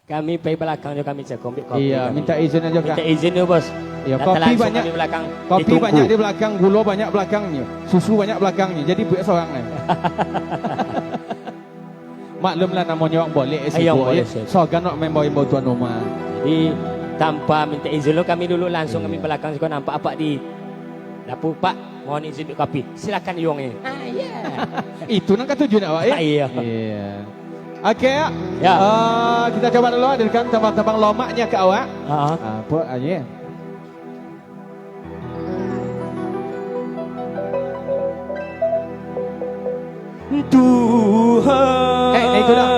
Kami pergi belakang juga kami cek kopi. Iya, kami. minta izin aja Kak. Minta izin ya bos. Iya, Datang kopi langsung banyak. kami belakang. Kopi ditunggu. banyak di belakang, gula banyak belakangnya, susu banyak belakangnya. Jadi buat seorang nih. Maklumlah namanya orang boleh sibuk ya. Soalnya nak main bawa tuan rumah. Jadi tanpa minta izin lo kami dulu langsung kami belakang juga nampak apa di dapur Pak. Mohon izin untuk kopi. Silakan Yong ini. Itu nang ketujuan awak ya. Iya. Iya. Oke, Ya. Kita coba dulu hadirkan tebang-tebang lomaknya ke awak. Apa aja? Tuhan. Itu dah.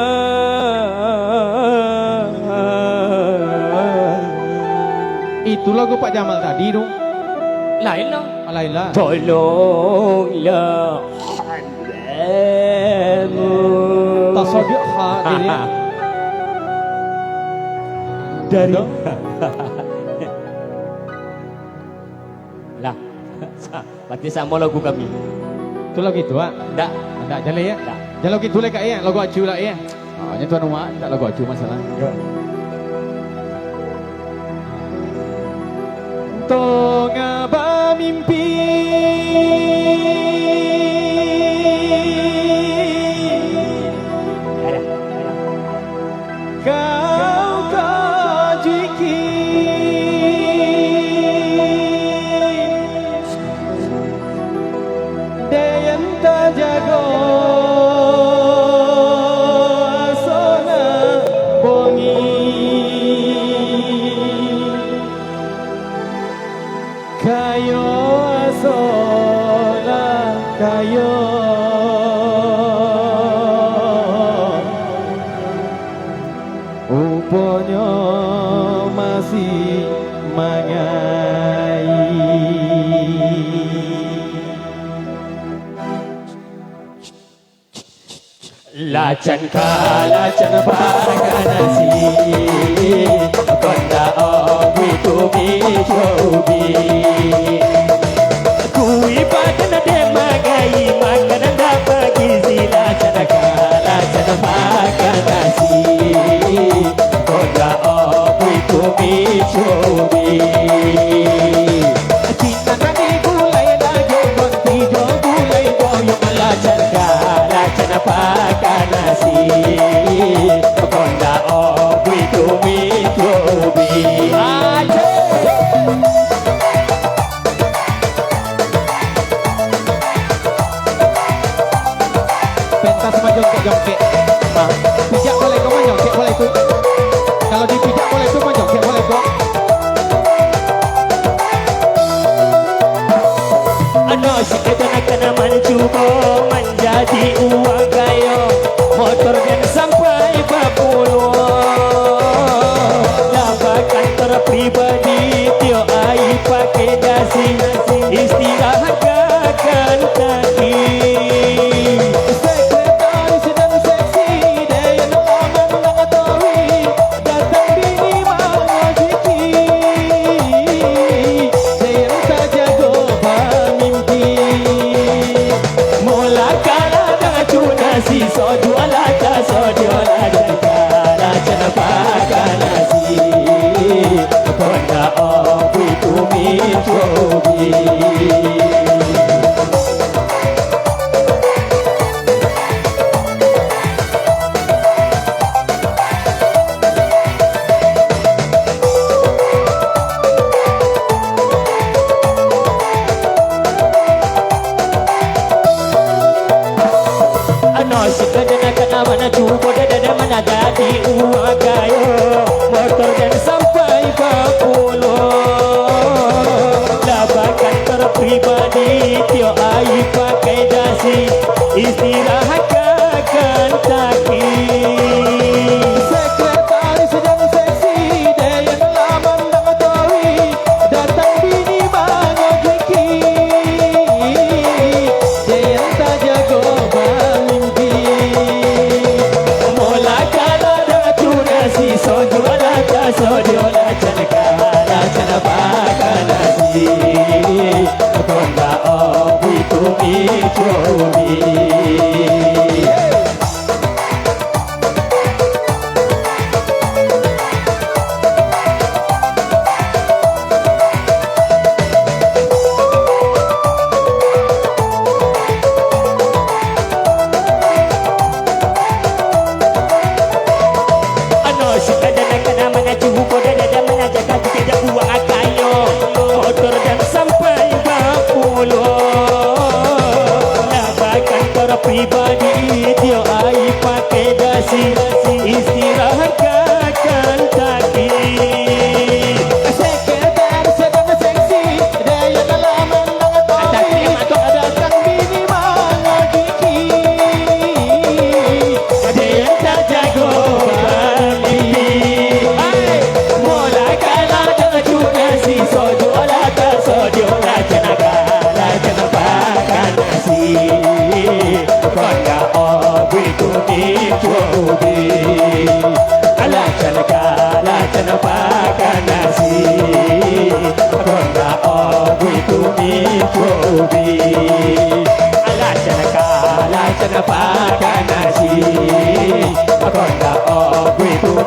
Itu lagu Pak Jamal tadi dong. Lain lah. Lain lah. Tolonglah hambamu. Tasawuf hadir. Dari lah. Berarti sama lagu kami. Itu lagu itu ah. Tak. Tak jalan ya. Tak. Jalan lagu itu lah kak ya. Lagu acu lah ya. Ini tuan rumah tak lagu acu masalah. Tonga mimpi kau kajiki dayan tajago asona bongi kayo asola kayo uponyo masih mangai Lacan lacan baganasi konda obi tumi shobi kui padana de magai makanan dapat gizi lacan baganasi konda obi tumi shobi cinta nani gulai lagi konti jo gulai goyong lacan pakanasi konda obi tumi shobi pentas menjongkek-jongkek. Pijak boleh kau menjongkek boleh tu. Kalau dipijak boleh tu menjongkek boleh kau. Ano si kena kena mencuba menjadi uang kayo motor dan sampai berpuluh dapatkan terpribadi tio ai pakai dasi istirahat kan kaki Sekretaris dan seksi Dayan Laman mengetahui datang bini mengojeki Dayan tak jago bermimpi mula kala dengan cunasi sojualata lacan pakanasi konda obi tumi shobi ano si kadana kana mana cubo dada mana jadi uang kayo motor dan sampai ke pulau dapatkan terpribadi tio ai pakai dasi istirahat kan kaki Sekretaris dan seksi Dayan Laman mengetahui datang bini mengojeki Dayan tak jago bermimpi mula kala dengan cunasi sojualata lacan pakanasi konda obi tumi shobi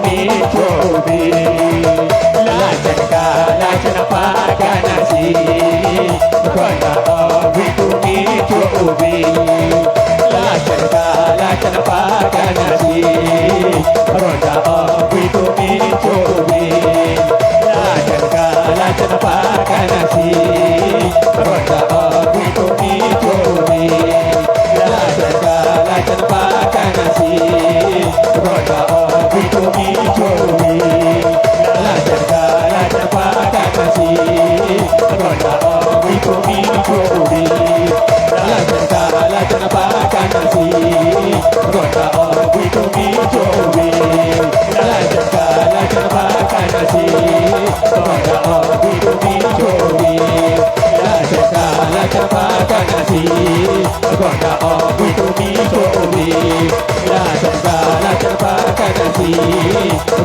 mi chobi la chana paga nasi kona obi tu mi chobi la chana paga nasi kona obi tu mi chobi la chana paga nasi kona obi tu mi chobi la chana paga nasi kona obi tu mi chobi la chana paga nasi kona obi tu mi chobi la chana paga nasi kona obi tu mi chobi la chana paga nasi kona obi tu mi chobi la chana paga nasi kona obi tu mi chobi la chana paga nasi kona obi tu mi chobi la chana paga nasi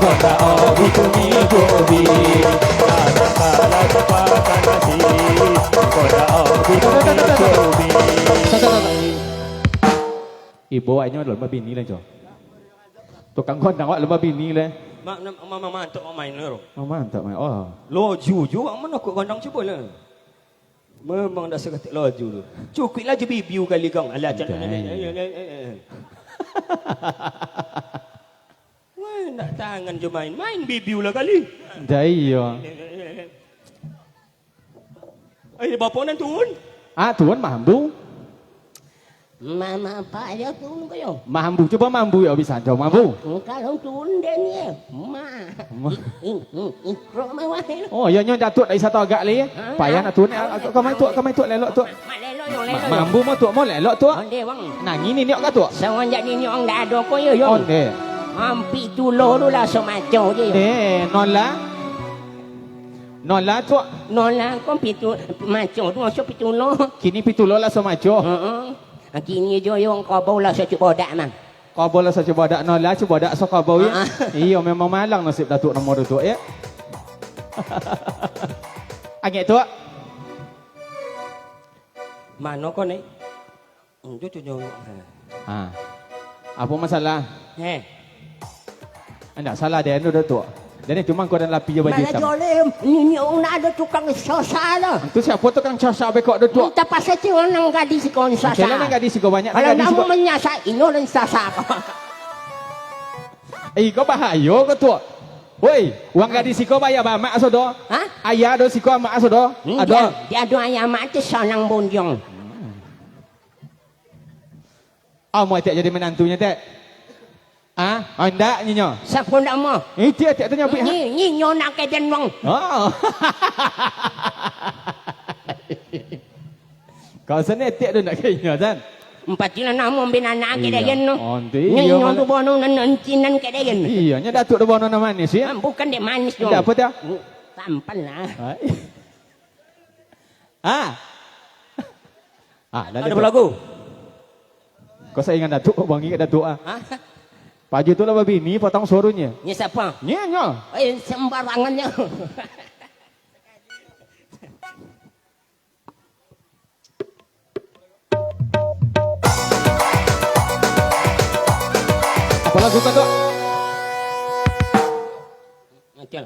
kona obi tu mi chobi. Ibu anh nói mà bini lên cho. Tôi căng con đằng gọi mà bini lên. Mama antuk main lo. Mama antuk main. Oh. Loju ang mana kau gondang cuba lah. Memang dah seketik loju tu. Cukuplah je bibiu kali kang. Alah jangan. Wah nak tangan je main bibiu lah kali. Đấy rồi. Bapa nan turun. Ah tuan mambu. Mama apa aja turun kayo? Mambu coba mambu ya bisa jauh mambu. Kalau turun deh ni, ikro mewah. Oh ya nyon jatuh dari satu agak leh. Payah nak turun. Kau main tuak lelok tuak. Mambu mau tuak mau lelok tuak. Onde bang. Nah ini niok kah tuak? Sawan jadi ni orang dah ada ko yo. Onde. Ampi tulo tu lah somaco je. Nola tuak. Nola ko pitu maco tu so pitulo. Kini pitulo lah somaco. Kini jo yo kau bola so cuba dak mang. Kau bola saya coba dak nola coba dak so kau bau ya. Iya memang malang nasib datuk nomor tu ya. Agak tuak. Mana kau ni? Tu jauh. Ah. Apa masalah? Anda salah dia tu datuk. Jadi cuma kau dan lapi je baju Mana hitam. jolem, ni orang ada tukang sosa lah. Itu siapa tukang cosa bekok datuk? Entah pasal tu orang gadis kon sosa. Kalau nak gadis kau banyak Kalau gadis kamu kau. menyasar ini orang sosa. Kau bahaya kau tu. Woi, uang gadis kau bayar mak asodo. Hah? Ayah do kau mak asodo. Ada. Dia ada ayam mati sonang bonjong. Mau tak jadi menantunya tak? Ah, anda nyo. Siapa nak mau? Itu tak tanya pihak. Ni nak ke jenong. Oh. Kau sana tak ada nak kaya kan? Empat jilan nama bina nak ke dia jenong. Onti. Ni tu bono nancinan ke dia jenong. Iya, nya datuk do bono manis ya. Bukan dia manis dong. Apa dia? Tampan lah. Ada berlagu. Kau saya ingat datuk bangi kat datuk ah. Paju tu lah babi ni potong sorunya. Ni siapa? Nyo. Sembarangannya. Apa lagu kau tu? Macam.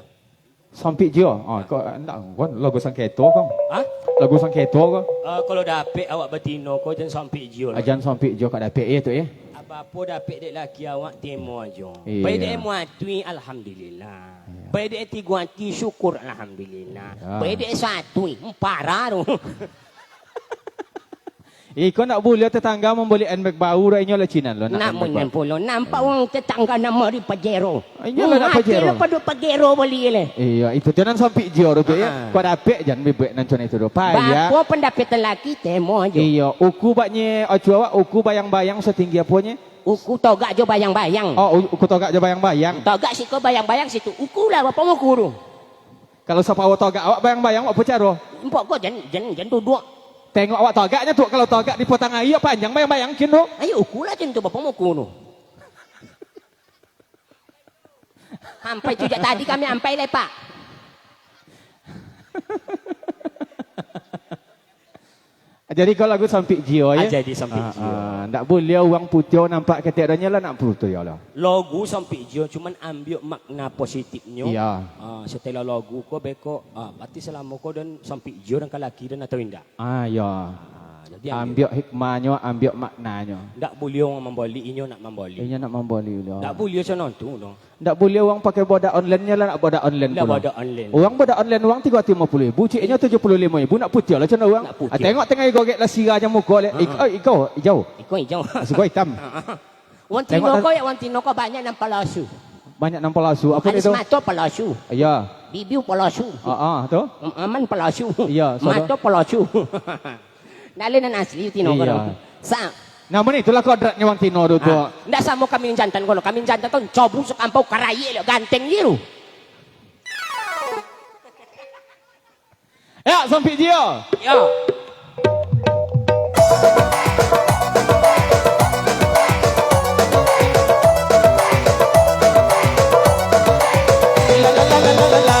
Sampik je. Kau nak kau lagu sangketo kau. Lagu sangketo kau. Kalau dapet awak betina kau jangan sampai jiwa. Ajan sampik je kat dapet ya tu ya. Apa-apa dapet dek laki awak temo aja. Iya. Baik dek muatui alhamdulillah. Baik dek tiguanti syukur alhamdulillah. Baik dek satui parah tu. Kau nak boleh tetangga membeli handbag baru dah inyo lacinan lo Nak menyempolo. Nampak orang tetangga nama di Pajero. Inyo lah nak Pajero. Hati pada Pajero beli le. Iya, itu jangan sampik je tu ya. Kau dapet jangan bebek nancon itu do. Payah. Bapa pendapat lelaki temo aja. Iya, uku baknya ojo awak uku bayang-bayang setinggi apanya? Uku togak jo bayang-bayang. Oh, uku togak je bayang-bayang. Togak si kau bayang-bayang situ. Uku lah bapa mau guru. Kalau siapa awak togak awak bayang-bayang awak pecaro. Empok kau jangan duduk. Tengok awak togaknya tu kalau togak dipotong air panjang bayang-bayang kin tu. Ayo uku lah jangan tu bapa mau guru. Sampai sejak tadi kami sampai le Pak. Jadi kau lagu Sampik Jio ya. Jadi Sampik Jio. Tak boleh orang putih nampak ketiknya lah nak putih ya lah. Lagu Sampik Jio cuman ambil makna positifnya. Iya. Setelah lagu kau beko, berarti selama kau dan Sampik Jio dan kalaki dan atau indah. Ya. Jadi Ambil hikmahnya, ambil maknanya. tak boleh orang membalik, inyo nak membalik. Ini nak membeli lah. Tak boleh macam nonton dong. Tak boleh orang pakai bodak online-nya lah nak bodak online Lah pula. bodak online. Orang bodak online orang 350 ribu, ciknya 75 ribu. Nak putih lah macam mana orang? Nak putih. Tengok tengah gogek lah sirah je muka. Ikau, hijau. Ikut hijau. Suka hitam. Wan tino ko banyak ng palasu. Banyak nampak lasu. Apa Alis itu? mato palasu. Ya. Bibiu palasu. Tu. Aman palasu. Iya, so Mato palasu. Dali na asli tino ko. Iya. Sa Namun itulah kodratnya Wang Tino tu. nda sa mo kami jantan ko no. Kami jantan to cobu sa kampaw karaye lo ganteng yiru. Ya, Sampik Jio. Yo. La la la la la la.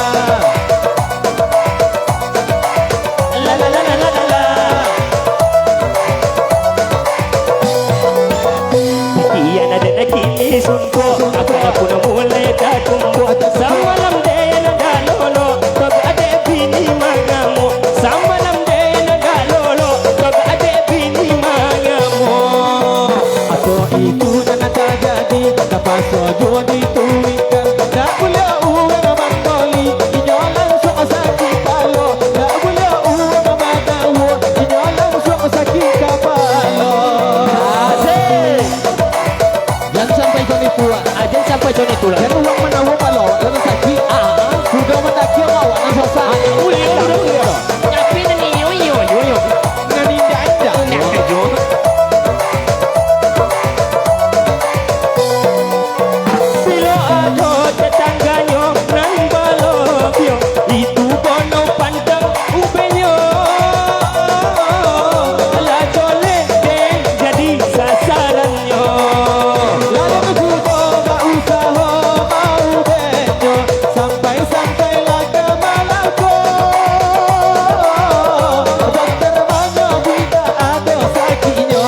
La la la la la la. Iyan ada na kini sunko, ako na po na mulay tatumbo. Sa malam day na dalolo, pag ade bini magamo. Sa malam day na dalolo, pag ade bini magamo. Atau itu dan terjadi dapat saja ditulikan. Tak boleh uang mamboli, inyo langsung sakit palo. Tak boleh uang madawo, inyo langsung sakit kapalo. Asik. Yang sampai Johnny tua, Ajan sampai Johnny tulang. yang uang menawo palo, lalu sakit. Sudah mendaki awak nak sosok. Uli, uli. Tapi na ni yo yo yo yo. Ngani anda. Nak jo. Silo ato tetangganyo nan balokyo. Itu bono pantang ubenyo. Ala jole den jadi sasarannya. Lalu kudo tak usah mau benyo, sampai lah ke Malako. Dokter mana buida ada sakitnya.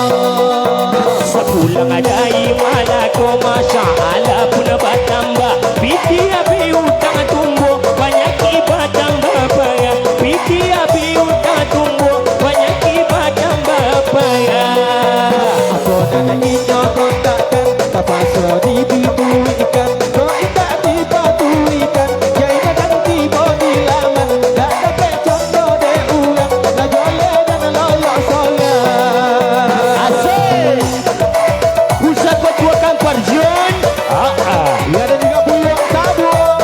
Sepulang ada imana ko masya Allah pun bertambah. Piti api utang tumbuh banyak ibadah tambah payah. Piti api utang tumbuh banyak ibadah tambah payah. Aku dan inyo kontakkan, tak so dibituikan. Kau tak dibatuikan, jaya dan tiba di laman. Tak dapat contoh de ulang, la jole dan lolos solang. Asik. Pusat ketua kampar John. Ya dan juga puyang tabung.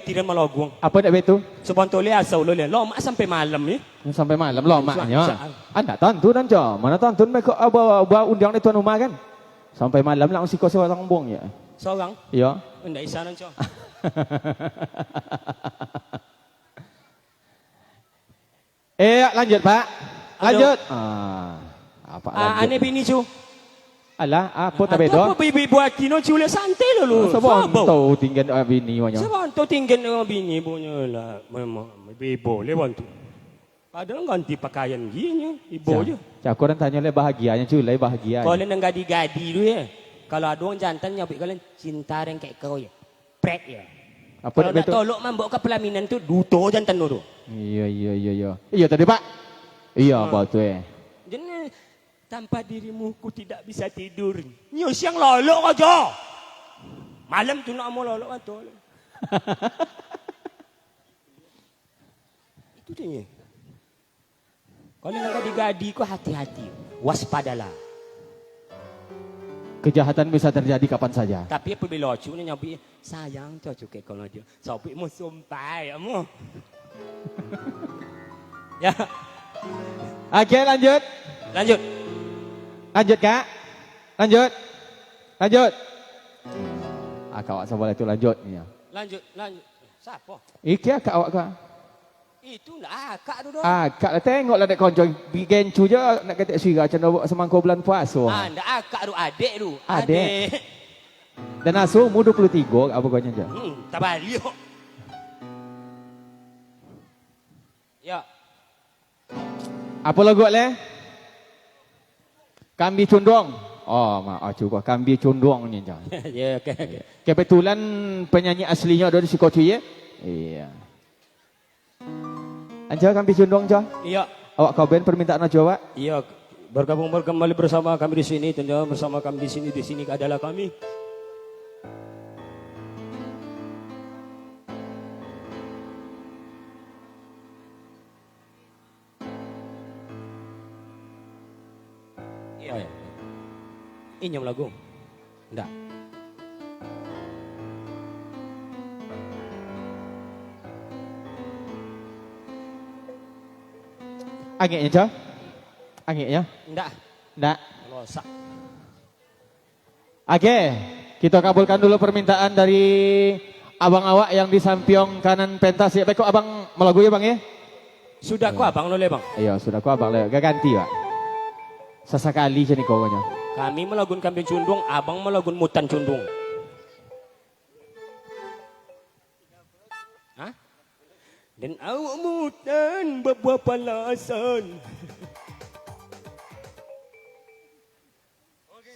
tiran malagung. Apa nak betul? Sebab tu le asal lo le. Lama sampai malam ni. Sampai malam lomaknya. Anda tonton aja. Mana tonton mereka bawa undang di tuan rumah kan? Sampai malam lah si kau seorang bong ya. Seorang? Ya. Ndak isa nanti. Lanjut Pak. Lanjut. Apa lanjut? Ane bini cu. Alah, apa tak beda? Apa bibi buat kino cu le santai lo. Sebab tahu tinggal bini banyak. Sebab tu tinggal bini punya lah. Memang ibu le bantu. Padahal ganti pakaian gini, ibu je. Cak korang tanya le bahagianya cu, le bahagia. Kalau nang gadi-gadi tu ya. Kalau ada orang jantan nyabik kalian cinta yang kayak kau ya. Prek ya. Apa kalau nak tolok mambok ke pelaminan tu duto jantan tu. Iya. Iya tadi Pak. Iya betul. Jadi tanpa dirimu ku tidak bisa tidur. Nyo siang lolok aja. Malam tu nak mau lolok betul. Itu dia. Kalau nak gadi-gadi ku hati-hati. Waspadalah. Kejahatan bisa terjadi kapan saja. Tapi apabila cu ni nyabi sayang tu kayak kalau dia. Sampai mu sumpai amu. Ya. Oke, lanjut. Lanjut Kak. Lanjut. Kak awak boleh tu lanjut ni. Lanjut. Siapa? Iki Kak awak Kak. Itulah akak tu dah. Kak lah tengoklah nak konco bikin cu je nak kata sira macam nak semangkau bulan puasa. Ndak akak tu adik tu. Adik. Dan asuh mu 23 apa kau je? Tak balik. Ya. Apa lagu le? Kambi Condong. Oh, maaf cuba Kambi Condong ni je. Ya, okey. Kebetulan penyanyi aslinya ada di Sikocu ya? Iya. Anja Kambi Condong je? Iya. Awak kau band permintaan aja Pak? Iya, bergabung kembali bersama kami di sini. Tentunya bersama kami di sini adalah kami. Iya. Ini yang lagu. Enggak. Angitnya je? Angitnya? Enggak. Losak. Oke, kita kabulkan dulu permintaan dari abang awak yang di samping kanan pentas ya. Baik kok abang melagui bang ya? Sudah ku abang lo le bang? Iya sudah ku abang le. Gak ganti Pak. Sesekali je ni kau banyak. Kami melagun kambing cundung, abang melagun mutan cundung. Hah? Dan awak mutan berbuah palasan.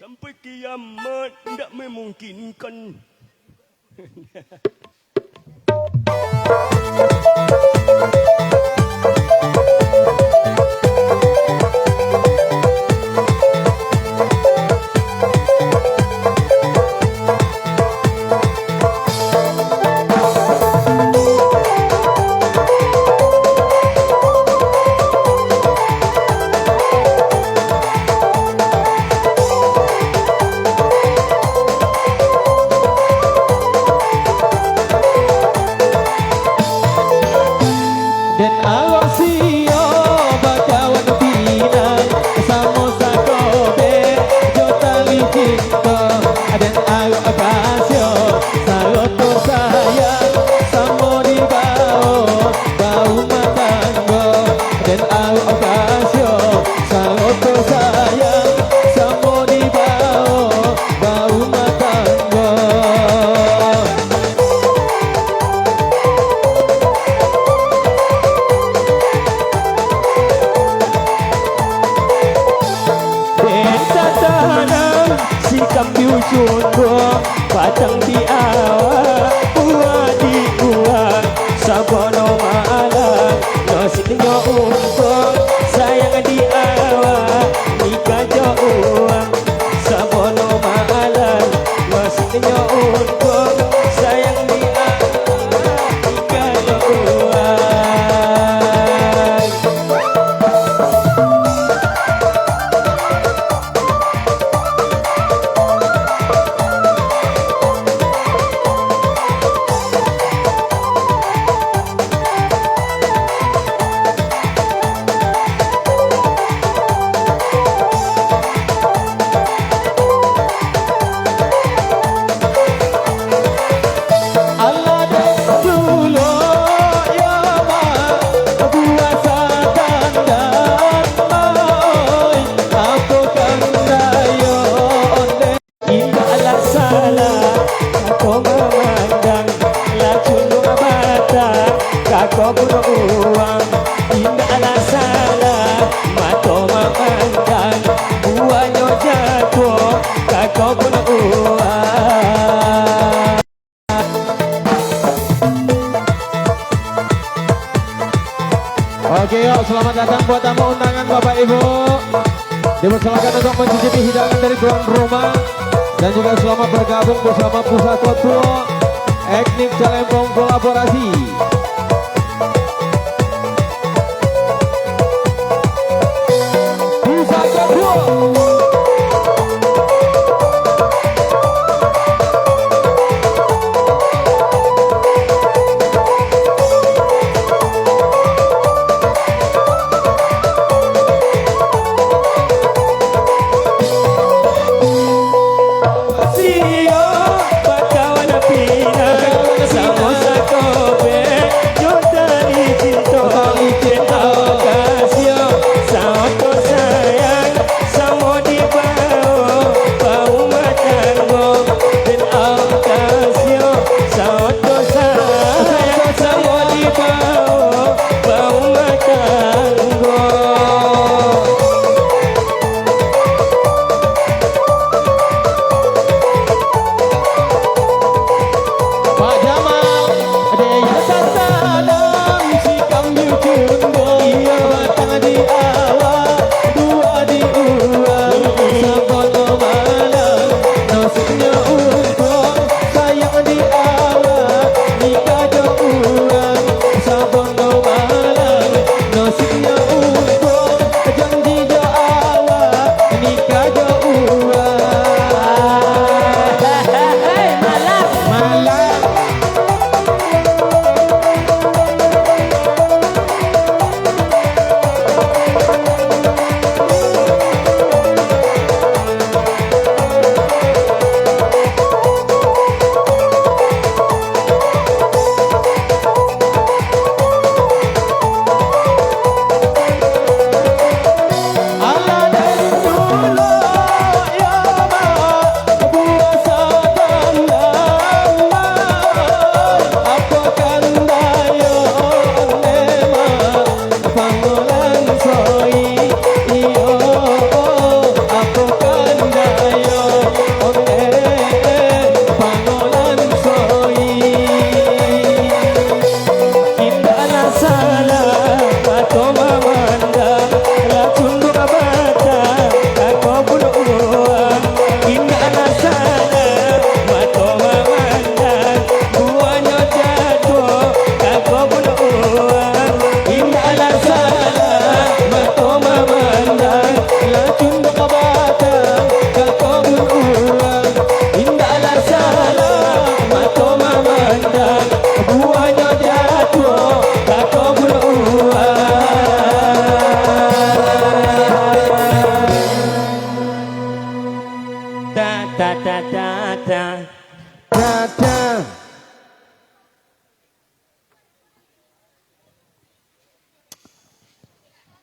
Sampai kiamat tidak memungkinkan. Patang di awak, buah di buah, sabono malam, nasinya untuk sayang di awak, nikah jauh, sabono malam, nasinya untuk sayang di awak, nikah jauh. Ibu. Dipersilakan untuk mencicipi hidangan dari tuan rumah. Dan juga selamat bergabung bersama Pusat Kontrol Etnik Calempong Kolaborasi. Pusat Kontrol.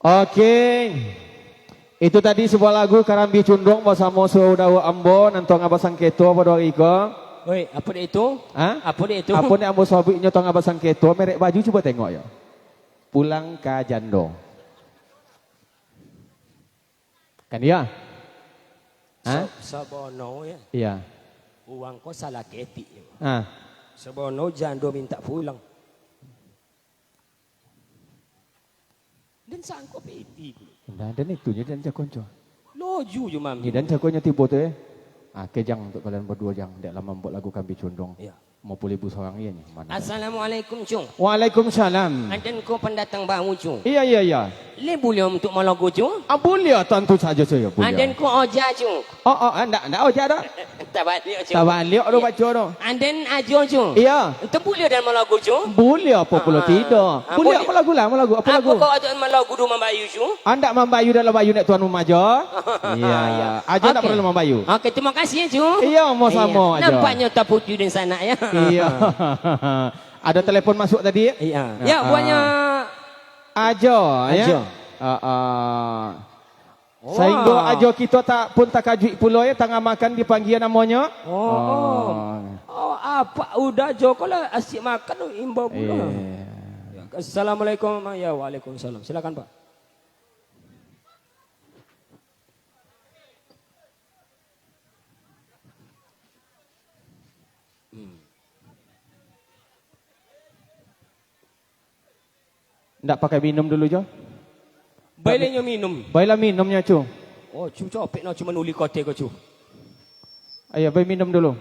Oke, itu tadi sebuah lagu Karambi Cundong bersama Saudara Ambo nantong abasang keto pada hari iko. Woi, apa dia itu? Hah? Apa dia itu? Apa ni Ambo sahabat nyotong abasang keto merek baju coba tengok ya. Pulang ke Jando. Kan ya? Hah? Sabono ya. Iya. Uang kau salah ketik. Ah. Sabono Jando minta pulang. Dan sangko peti. Nah, dan itu je dan jakonco. Loju je mam. Ni dan jakonnya tiba tu kejang untuk kalian berdua jang dek lama buat lagu Kambi Condong. Ya. Mau pulih bu seorang ini. Mana? Assalamualaikum cung. Waalaikumsalam. Adan kau pendatang baru cung. Iya iya iya. Le boleh untuk malago cung? Boleh tentu saja saya boleh. Adan kau oja cung. Oh enggak oja dah. Tak balik cung. Tak balik dah baca dah. Adan ajo cung. Iya. Itu boleh dan malago cung? Boleh apa pula tidak. Boleh apa lagu lah, lagu apa lagu? Apa kau ada malago du membayu cung? Anda membayu dalam bayu nek tuan memajo. Iya. Aja tak perlu membayu. Okey, terima kasih ya cung. Iya, mau sama aja. Nampaknya tak putih di sana ya. Iya. Ada telepon masuk tadi? Iya. Ya, buahnya Ajo ya. Sehingga ajo kita tak pun tak kajuik pula ya tengah makan dipanggil namanya. Oh, apa udah Joko lah asyik makan imbau pula. Assalamualaikum. Ya, waalaikumsalam. Silakan Pak. Ndak pakai minum dulu Jo? Bailnya minum. Baiklah minumnya cu. Oh, cu copek no cuma uli kote ko cu. Ayo, baik minum dulu.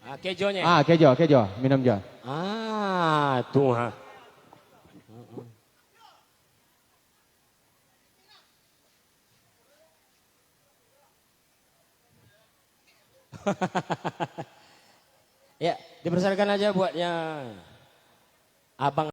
Ah, kejonya. Kejo, minum je. Ah, tuh ha. Ya, dipersanakan aja buatnya abang.